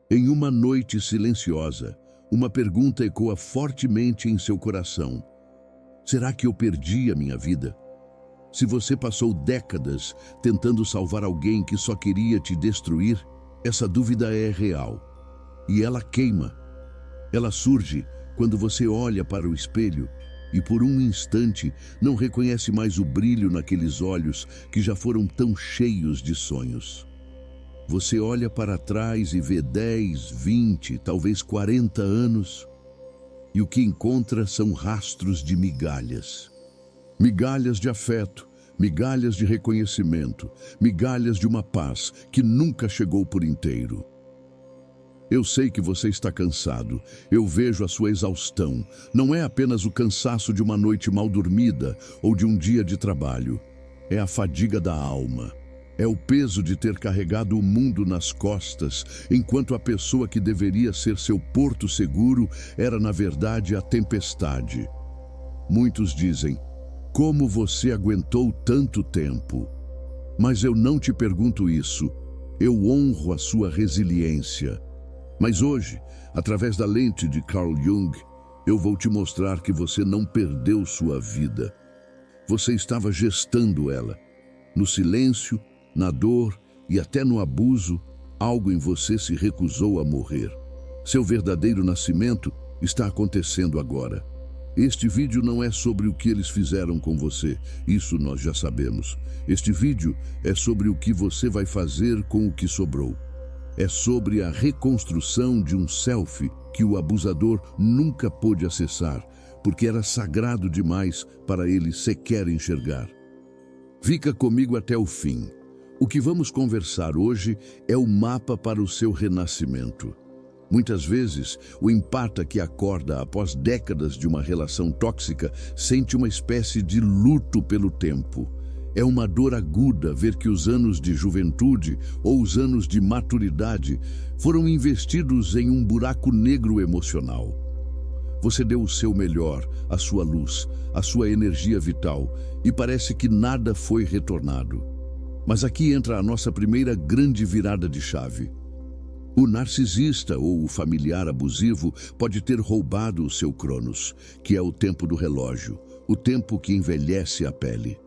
Em uma noite silenciosa, uma pergunta ecoa fortemente em seu coração: será que eu perdi a minha vida? Se você passou décadas tentando salvar alguém que só queria te destruir, essa dúvida é real. E ela queima. Ela surge quando você olha para o espelho e por um instante não reconhece mais o brilho naqueles olhos que já foram tão cheios de sonhos. Você olha para trás e vê 10, 20, talvez 40 anos, e o que encontra são rastros de migalhas. Migalhas de afeto, migalhas de reconhecimento, migalhas de uma paz que nunca chegou por inteiro. Eu sei que você está cansado, eu vejo a sua exaustão. Não é apenas o cansaço de uma noite mal dormida ou de um dia de trabalho. É a fadiga da alma. É o peso de ter carregado o mundo nas costas, enquanto a pessoa que deveria ser seu porto seguro era, na verdade, a tempestade. Muitos dizem: como você aguentou tanto tempo? Mas eu não te pergunto isso. Eu honro a sua resiliência. Mas hoje, através da lente de Carl Jung, eu vou te mostrar que você não perdeu sua vida. Você estava gestando ela. No silêncio, na dor e até no abuso, algo em você se recusou a morrer. Seu verdadeiro nascimento está acontecendo agora. Este vídeo não é sobre o que eles fizeram com você, isso nós já sabemos. Este vídeo é sobre o que você vai fazer com o que sobrou. É sobre a reconstrução de um self que o abusador nunca pôde acessar, porque era sagrado demais para ele sequer enxergar. Fica comigo até o fim. O que vamos conversar hoje é o mapa para o seu renascimento. Muitas vezes, o empata que acorda após décadas de uma relação tóxica sente uma espécie de luto pelo tempo. É uma dor aguda ver que os anos de juventude ou os anos de maturidade foram investidos em um buraco negro emocional. Você deu o seu melhor, a sua luz, a sua energia vital, e parece que nada foi retornado. Mas aqui entra a nossa primeira grande virada de chave. O narcisista ou o familiar abusivo pode ter roubado o seu Cronos, que é o tempo do relógio, o tempo que envelhece a pele.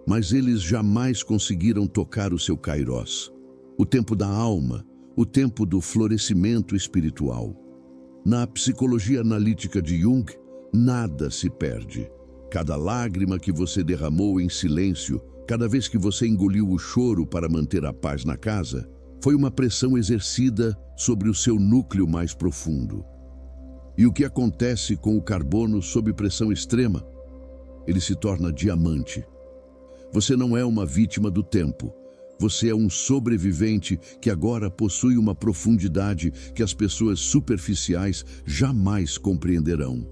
Mas eles jamais conseguiram tocar o seu Kairos, o tempo da alma, o tempo do florescimento espiritual. Na psicologia analítica de Jung, nada se perde. Cada lágrima que você derramou em silêncio, cada vez que você engoliu o choro para manter a paz na casa, foi uma pressão exercida sobre o seu núcleo mais profundo. E o que acontece com o carbono sob pressão extrema? Ele se torna diamante. Você não é uma vítima do tempo. Você é um sobrevivente que agora possui uma profundidade que as pessoas superficiais jamais compreenderão.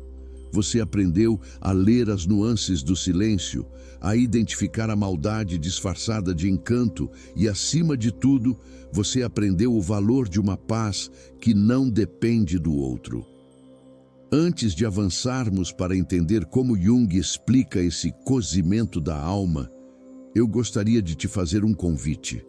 Você aprendeu a ler as nuances do silêncio, a identificar a maldade disfarçada de encanto e, acima de tudo, você aprendeu o valor de uma paz que não depende do outro. Antes de avançarmos para entender como Jung explica esse cozimento da alma, eu gostaria de te fazer um convite.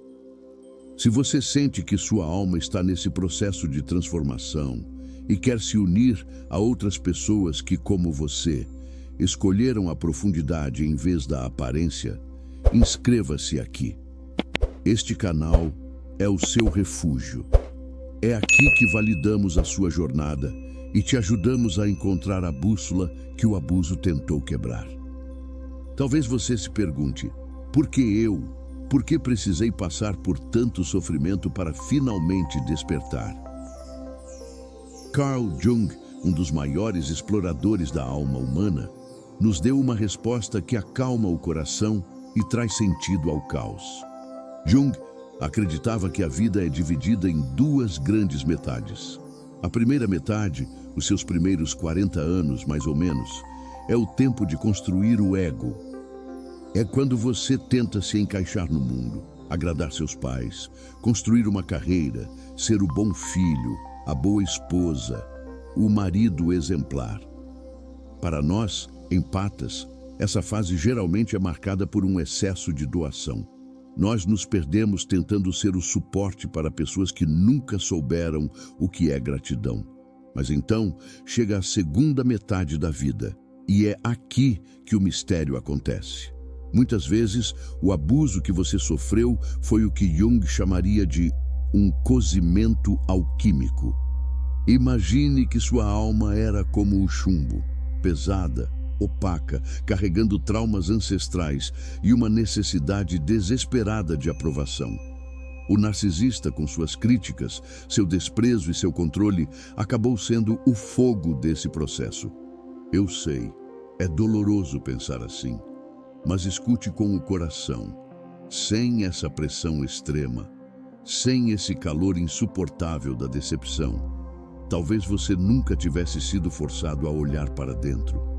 Se você sente que sua alma está nesse processo de transformação e quer se unir a outras pessoas que, como você, escolheram a profundidade em vez da aparência, inscreva-se aqui. Este canal é o seu refúgio. É aqui que validamos a sua jornada e te ajudamos a encontrar a bússola que o abuso tentou quebrar. Talvez você se pergunte: por que eu? Por que precisei passar por tanto sofrimento para finalmente despertar? Carl Jung, um dos maiores exploradores da alma humana, nos deu uma resposta que acalma o coração e traz sentido ao caos. Jung acreditava que a vida é dividida em duas grandes metades. A primeira metade, os seus primeiros 40 anos mais ou menos, é o tempo de construir o ego. É quando você tenta se encaixar no mundo, agradar seus pais, construir uma carreira, ser o bom filho, a boa esposa, o marido exemplar. Para nós, empatas, essa fase geralmente é marcada por um excesso de doação. Nós nos perdemos tentando ser o suporte para pessoas que nunca souberam o que é gratidão. Mas então chega a segunda metade da vida, e é aqui que o mistério acontece. Muitas vezes, o abuso que você sofreu foi o que Jung chamaria de um cozimento alquímico. Imagine que sua alma era como o chumbo, pesada, opaca, carregando traumas ancestrais e uma necessidade desesperada de aprovação. O narcisista, com suas críticas, seu desprezo e seu controle, acabou sendo o fogo desse processo. Eu sei, é doloroso pensar assim, mas escute com o coração, sem essa pressão extrema, sem esse calor insuportável da decepção. Talvez você nunca tivesse sido forçado a olhar para dentro.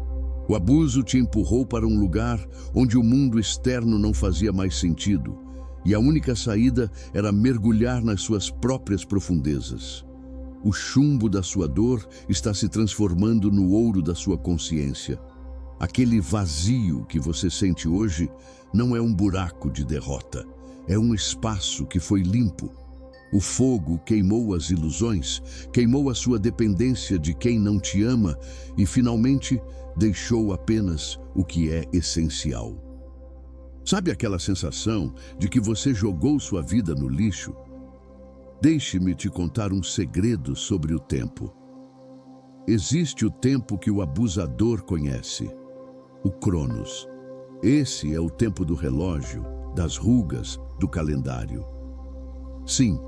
O abuso te empurrou para um lugar onde o mundo externo não fazia mais sentido, e a única saída era mergulhar nas suas próprias profundezas. O chumbo da sua dor está se transformando no ouro da sua consciência. Aquele vazio que você sente hoje não é um buraco de derrota, é um espaço que foi limpo. O fogo queimou as ilusões, queimou a sua dependência de quem não te ama e, finalmente, deixou apenas o que é essencial. Sabe aquela sensação de que você jogou sua vida no lixo? Deixe-me te contar um segredo sobre o tempo. Existe o tempo que o abusador conhece, o Cronos. Esse é o tempo do relógio, das rugas, do calendário. Sim,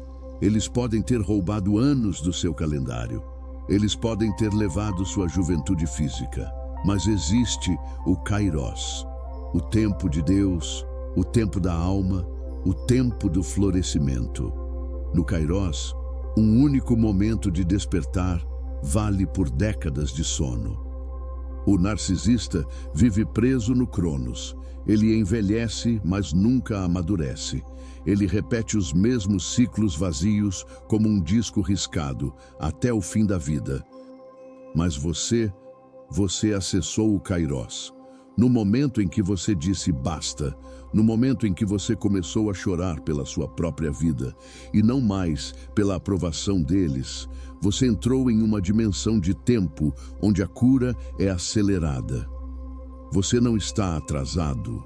eles podem ter roubado anos do seu calendário. Eles podem ter levado sua juventude física. Mas existe o Kairos, o tempo de Deus, o tempo da alma, o tempo do florescimento. No Kairos, um único momento de despertar vale por décadas de sono. O narcisista vive preso no Cronos. Ele envelhece, mas nunca amadurece. Ele repete os mesmos ciclos vazios como um disco riscado, até o fim da vida. Mas você acessou o Kairos. No momento em que você disse basta, no momento em que você começou a chorar pela sua própria vida e não mais pela aprovação deles, você entrou em uma dimensão de tempo onde a cura é acelerada. Você não está atrasado.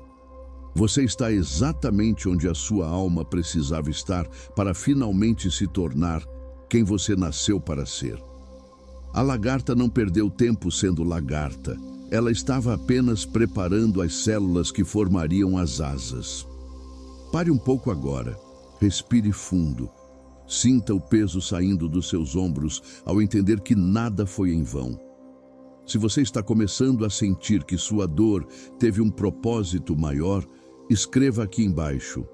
Você está exatamente onde a sua alma precisava estar para finalmente se tornar quem você nasceu para ser. A lagarta não perdeu tempo sendo lagarta. Ela estava apenas preparando as células que formariam as asas. Pare um pouco agora. Respire fundo. Sinta o peso saindo dos seus ombros ao entender que nada foi em vão. Se você está começando a sentir que sua dor teve um propósito maior, escreva aqui embaixo: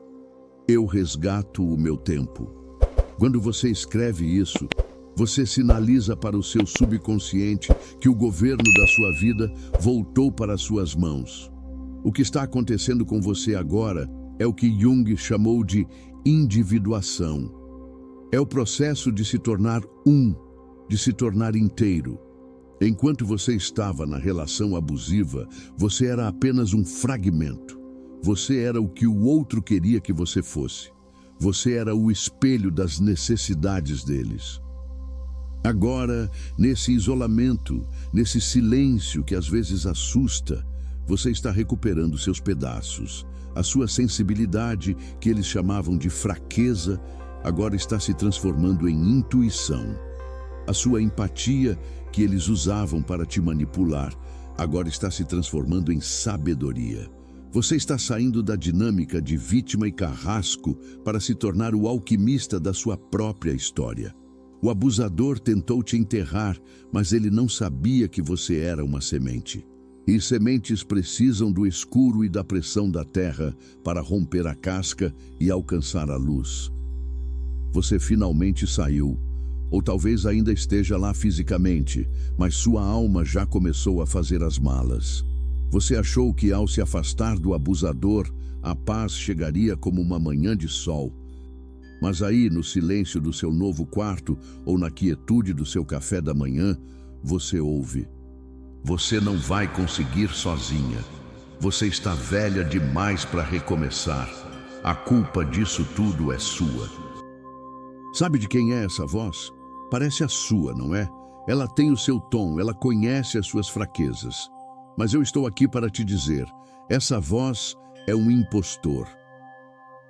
eu resgato o meu tempo. Quando você escreve isso, você sinaliza para o seu subconsciente que o governo da sua vida voltou para suas mãos. O que está acontecendo com você agora é o que Jung chamou de individuação. É o processo de se tornar de se tornar inteiro. Enquanto você estava na relação abusiva, você era apenas um fragmento. Você era o que o outro queria que você fosse. Você era o espelho das necessidades deles. Agora, nesse isolamento, nesse silêncio que às vezes assusta, você está recuperando seus pedaços. A sua sensibilidade, que eles chamavam de fraqueza, agora está se transformando em intuição. A sua empatia, que eles usavam para te manipular, agora está se transformando em sabedoria. Você está saindo da dinâmica de vítima e carrasco para se tornar o alquimista da sua própria história. O abusador tentou te enterrar, mas ele não sabia que você era uma semente. E sementes precisam do escuro e da pressão da terra para romper a casca e alcançar a luz. Você finalmente saiu, ou talvez ainda esteja lá fisicamente, mas sua alma já começou a fazer as malas. Você achou que ao se afastar do abusador, a paz chegaria como uma manhã de sol. Mas aí, no silêncio do seu novo quarto ou na quietude do seu café da manhã, você ouve: você não vai conseguir sozinha. Você está velha demais para recomeçar. A culpa disso tudo é sua. Sabe de quem é essa voz? Parece a sua, não é? Ela tem o seu tom, ela conhece as suas fraquezas. Mas eu estou aqui para te dizer, essa voz é um impostor.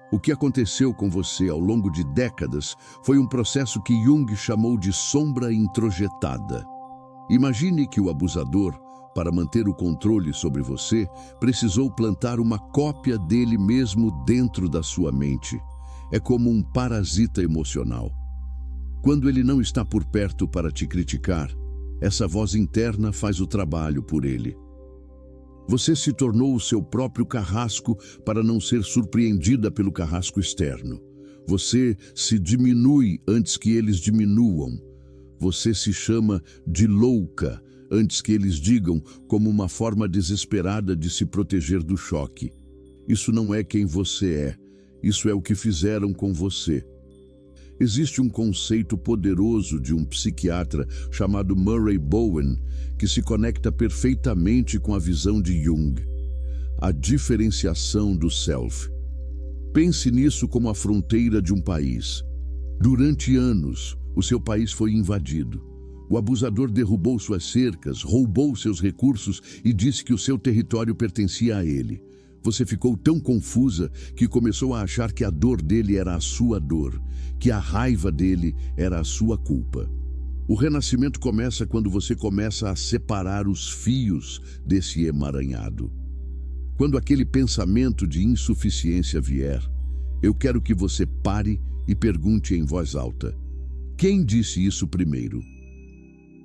O que aconteceu com você ao longo de décadas foi um processo que Jung chamou de sombra introjetada. Imagine que o abusador, para manter o controle sobre você, precisou plantar uma cópia dele mesmo dentro da sua mente. É como um parasita emocional. Quando ele não está por perto para te criticar, essa voz interna faz o trabalho por ele. Você se tornou o seu próprio carrasco para não ser surpreendida pelo carrasco externo. Você se diminui antes que eles diminuam. Você se chama de louca antes que eles digam, como uma forma desesperada de se proteger do choque. Isso não é quem você é. Isso é o que fizeram com você. Existe um conceito poderoso de um psiquiatra chamado Murray Bowen que se conecta perfeitamente com a visão de Jung. A diferenciação do self. Pense nisso como a fronteira de um país. Durante anos, o seu país foi invadido. O abusador derrubou suas cercas, roubou seus recursos e disse que o seu território pertencia a ele. Você ficou tão confusa que começou a achar que a dor dele era a sua dor, que a raiva dele era a sua culpa. O renascimento começa quando você começa a separar os fios desse emaranhado. Quando aquele pensamento de insuficiência vier, eu quero que você pare e pergunte em voz alta: quem disse isso primeiro?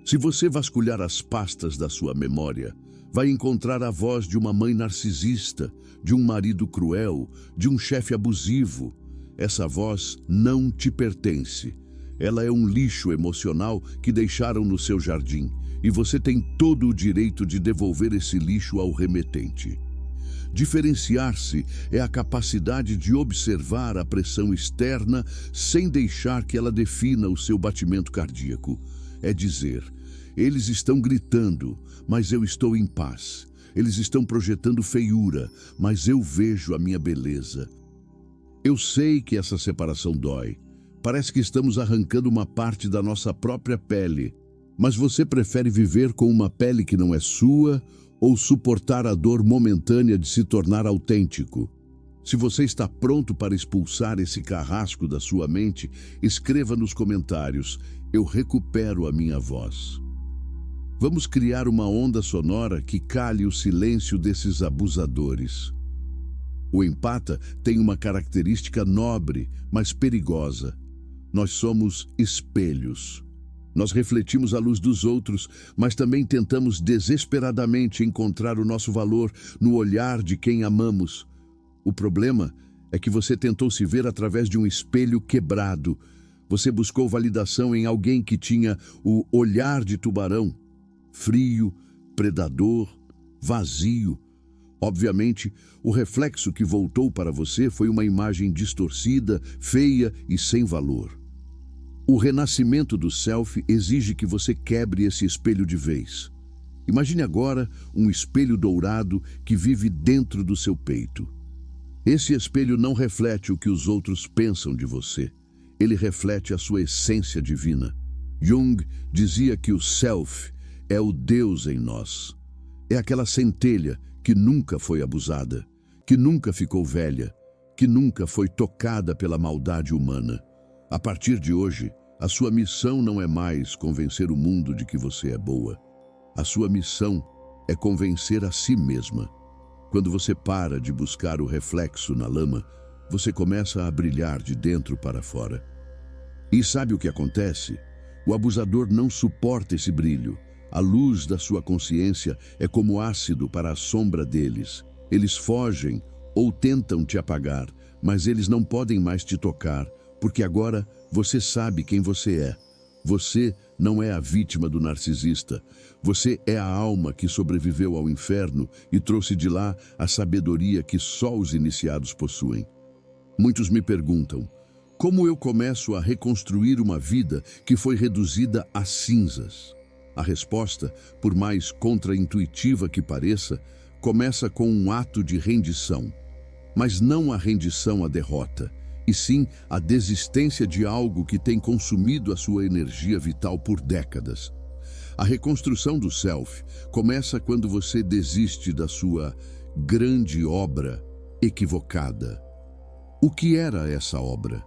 Se você vasculhar as pastas da sua memória, vai encontrar a voz de uma mãe narcisista, de um marido cruel, de um chefe abusivo. Essa voz não te pertence. Ela é um lixo emocional que deixaram no seu jardim, e você tem todo o direito de devolver esse lixo ao remetente. Diferenciar-se é a capacidade de observar a pressão externa sem deixar que ela defina o seu batimento cardíaco. É dizer: eles estão gritando, mas eu estou em paz. Eles estão projetando feiura, mas eu vejo a minha beleza. Eu sei que essa separação dói. Parece que estamos arrancando uma parte da nossa própria pele. Mas você prefere viver com uma pele que não é sua ou suportar a dor momentânea de se tornar autêntico? Se você está pronto para expulsar esse carrasco da sua mente, escreva nos comentários: eu recupero a minha voz. Vamos criar uma onda sonora que cale o silêncio desses abusadores. O empata tem uma característica nobre, mas perigosa. Nós somos espelhos. Nós refletimos a luz dos outros, mas também tentamos desesperadamente encontrar o nosso valor no olhar de quem amamos. O problema é que você tentou se ver através de um espelho quebrado. Você buscou validação em alguém que tinha o olhar de tubarão. Frio, predador, vazio. Obviamente, o reflexo que voltou para você foi uma imagem distorcida, feia e sem valor. O renascimento do self exige que você quebre esse espelho de vez. Imagine agora um espelho dourado que vive dentro do seu peito. Esse espelho não reflete o que os outros pensam de você. Ele reflete a sua essência divina. Jung dizia que o self é o Deus em nós. É aquela centelha que nunca foi abusada, que nunca ficou velha, que nunca foi tocada pela maldade humana. A partir de hoje, a sua missão não é mais convencer o mundo de que você é boa. A sua missão é convencer a si mesma. Quando você para de buscar o reflexo na lama, você começa a brilhar de dentro para fora. E sabe o que acontece? O abusador não suporta esse brilho. A luz da sua consciência é como ácido para a sombra deles. Eles fogem ou tentam te apagar, mas eles não podem mais te tocar, porque agora você sabe quem você é. Você não é a vítima do narcisista. Você é a alma que sobreviveu ao inferno e trouxe de lá a sabedoria que só os iniciados possuem. Muitos me perguntam: como eu começo a reconstruir uma vida que foi reduzida a cinzas? A resposta, por mais contraintuitiva que pareça, começa com um ato de rendição. mas não a rendição à derrota, e sim a desistência de algo que tem consumido a sua energia vital por décadas. A reconstrução do self começa quando você desiste da sua grande obra equivocada. O que era essa obra?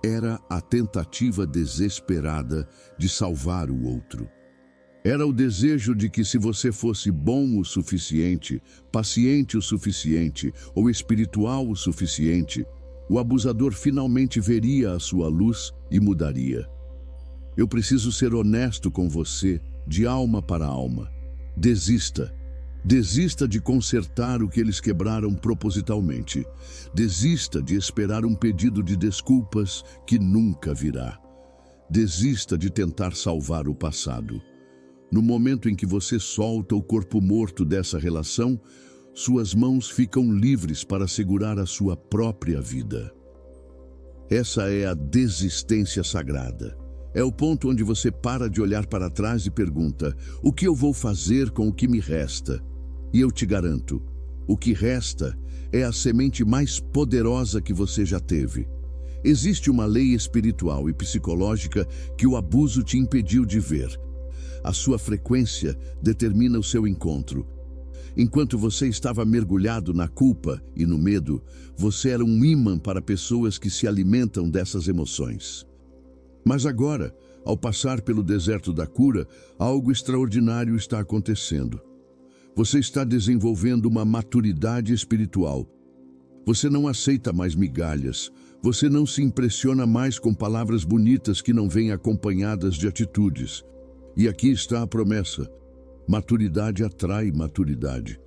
Era a tentativa desesperada de salvar o outro. Era o desejo de que, se você fosse bom o suficiente, paciente o suficiente ou espiritual o suficiente, o abusador finalmente veria a sua luz e mudaria. Eu preciso ser honesto com você, de alma para alma. Desista. Desista de consertar o que eles quebraram propositalmente. Desista de esperar um pedido de desculpas que nunca virá. Desista de tentar salvar o passado. No momento em que você solta o corpo morto dessa relação, suas mãos ficam livres para segurar a sua própria vida. Essa é a desistência sagrada. É o ponto onde você para de olhar para trás e pergunta: o que eu vou fazer com o que me resta? E eu te garanto, o que resta é a semente mais poderosa que você já teve. Existe uma lei espiritual e psicológica que o abuso te impediu de ver. A sua frequência determina o seu encontro. Enquanto você estava mergulhado na culpa e no medo, você era um ímã para pessoas que se alimentam dessas emoções. Mas agora, ao passar pelo deserto da cura, algo extraordinário está acontecendo. Você está desenvolvendo uma maturidade espiritual. Você não aceita mais migalhas. Você não se impressiona mais com palavras bonitas que não vêm acompanhadas de atitudes. E aqui está a promessa. Maturidade atrai maturidade.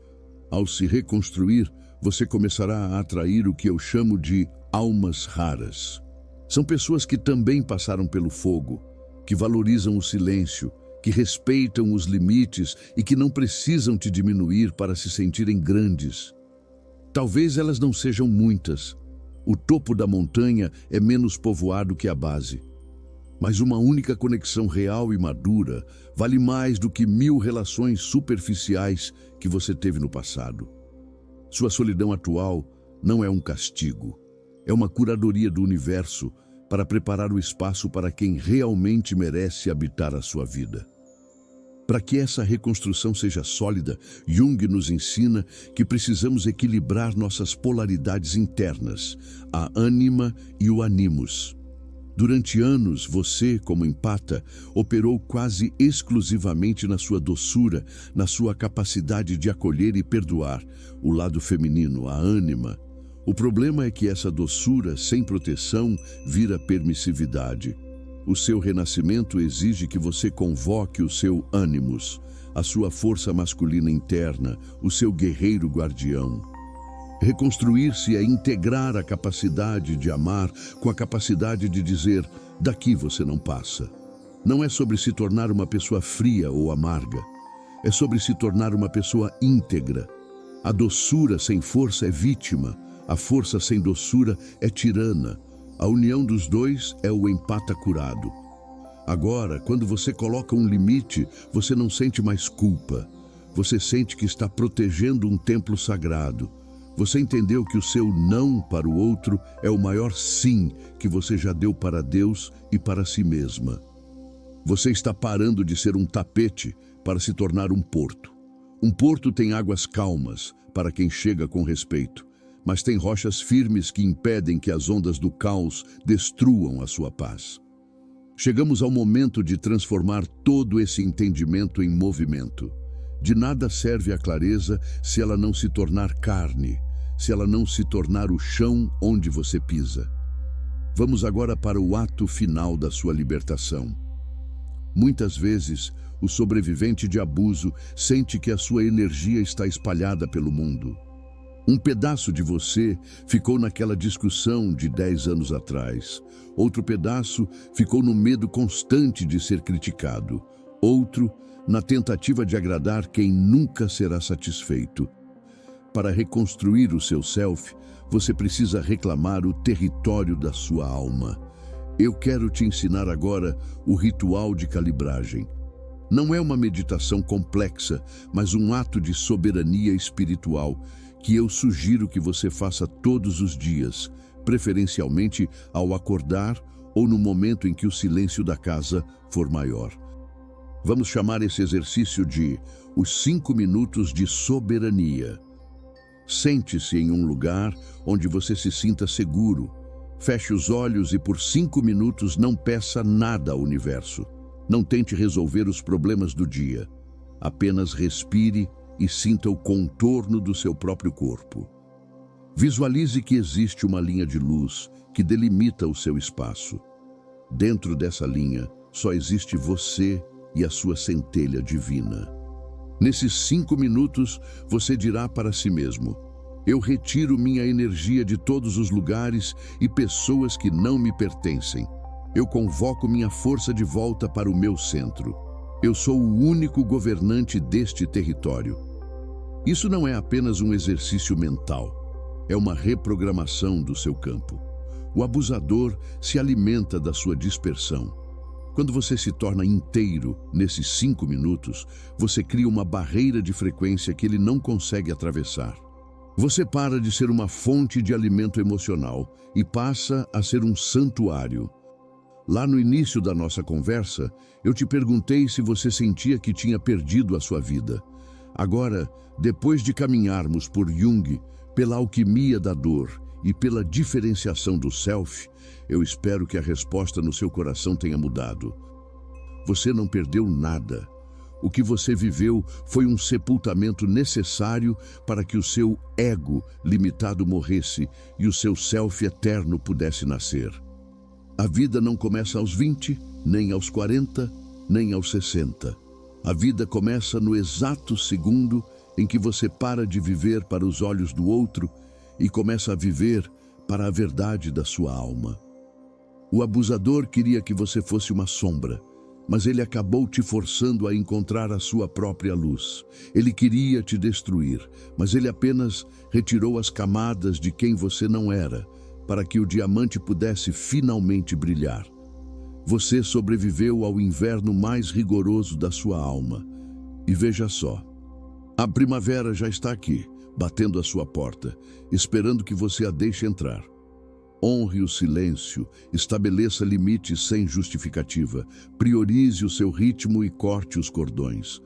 Ao se reconstruir, você começará a atrair o que eu chamo de almas raras. São pessoas que também passaram pelo fogo, que valorizam o silêncio, que respeitam os limites e que não precisam te diminuir para se sentirem grandes. Talvez elas não sejam muitas. O topo da montanha é menos povoado que a base. Mas uma única conexão real e madura vale mais do que 1000 relações superficiais que você teve no passado. Sua solidão atual não é um castigo, é uma curadoria do universo para preparar o espaço para quem realmente merece habitar a sua vida. Para que essa reconstrução seja sólida, Jung nos ensina que precisamos equilibrar nossas polaridades internas, a ânima e o animus. Durante anos, você, como empata, operou quase exclusivamente na sua doçura, na sua capacidade de acolher e perdoar, o lado feminino, a ânima. O problema é que essa doçura, sem proteção, vira permissividade. O seu renascimento exige que você convoque o seu ânimos, a sua força masculina interna, o seu guerreiro guardião. Reconstruir-se é integrar a capacidade de amar com a capacidade de dizer: daqui você não passa. Não é sobre se tornar uma pessoa fria ou amarga. É sobre se tornar uma pessoa íntegra. A doçura sem força é vítima. A força sem doçura é tirana. A união dos dois é o empata curado. Agora, quando você coloca um limite, você não sente mais culpa. Você sente que está protegendo um templo sagrado. Você entendeu que o seu não para o outro é o maior sim que você já deu para Deus e para si mesma. Você está parando de ser um tapete para se tornar um porto. Um porto tem águas calmas para quem chega com respeito, mas tem rochas firmes que impedem que as ondas do caos destruam a sua paz. Chegamos ao momento de transformar todo esse entendimento em movimento. De nada serve a clareza se ela não se tornar carne, se ela não se tornar o chão onde você pisa. Vamos agora para o ato final da sua libertação. Muitas vezes, o sobrevivente de abuso sente que a sua energia está espalhada pelo mundo. Um pedaço de você ficou naquela discussão de 10 anos atrás. Outro pedaço ficou no medo constante de ser criticado. Outro, na tentativa de agradar quem nunca será satisfeito. Para reconstruir o seu self, você precisa reclamar o território da sua alma. Eu quero te ensinar agora o ritual de calibragem. Não é uma meditação complexa, mas um ato de soberania espiritual que eu sugiro que você faça todos os dias, preferencialmente ao acordar ou no momento em que o silêncio da casa for maior. Vamos chamar esse exercício de os 5 minutos de soberania. Sente-se em um lugar onde você se sinta seguro. Feche os olhos e por 5 minutos não peça nada ao universo. Não tente resolver os problemas do dia. Apenas respire e sinta o contorno do seu próprio corpo. Visualize que existe uma linha de luz que delimita o seu espaço. Dentro dessa linha só existe você e a sua centelha divina. Nesses 5 minutos, você dirá para si mesmo: eu retiro minha energia de todos os lugares e pessoas que não me pertencem. Eu convoco minha força de volta para o meu centro. Eu sou o único governante deste território. Isso não é apenas um exercício mental, é uma reprogramação do seu campo. O abusador se alimenta da sua dispersão. Quando você se torna inteiro nesses 5 minutos, você cria uma barreira de frequência que ele não consegue atravessar. Você para de ser uma fonte de alimento emocional e passa a ser um santuário. Lá no início da nossa conversa, eu te perguntei se você sentia que tinha perdido a sua vida. Agora, depois de caminharmos por Jung, pela alquimia da dor e pela diferenciação do self, eu espero que a resposta no seu coração tenha mudado. Você não perdeu nada. O que você viveu foi um sepultamento necessário para que o seu ego limitado morresse e o seu self eterno pudesse nascer. A vida não começa aos 20, nem aos 40, nem aos 60. A vida começa no exato segundo em que você para de viver para os olhos do outro e começa a viver para a verdade da sua alma. O abusador queria que você fosse uma sombra, mas ele acabou te forçando a encontrar a sua própria luz. Ele queria te destruir, mas ele apenas retirou as camadas de quem você não era, para que o diamante pudesse finalmente brilhar. Você sobreviveu ao inverno mais rigoroso da sua alma. E veja só, a primavera já está aqui, batendo à sua porta, esperando que você a deixe entrar. Honre o silêncio, estabeleça limites sem justificativa, priorize o seu ritmo e corte os cordões.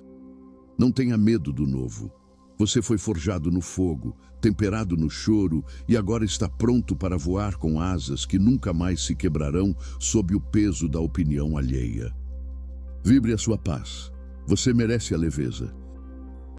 Não tenha medo do novo. Você foi forjado no fogo, temperado no choro e agora está pronto para voar com asas que nunca mais se quebrarão sob o peso da opinião alheia. Vibre a sua paz. Você merece a leveza.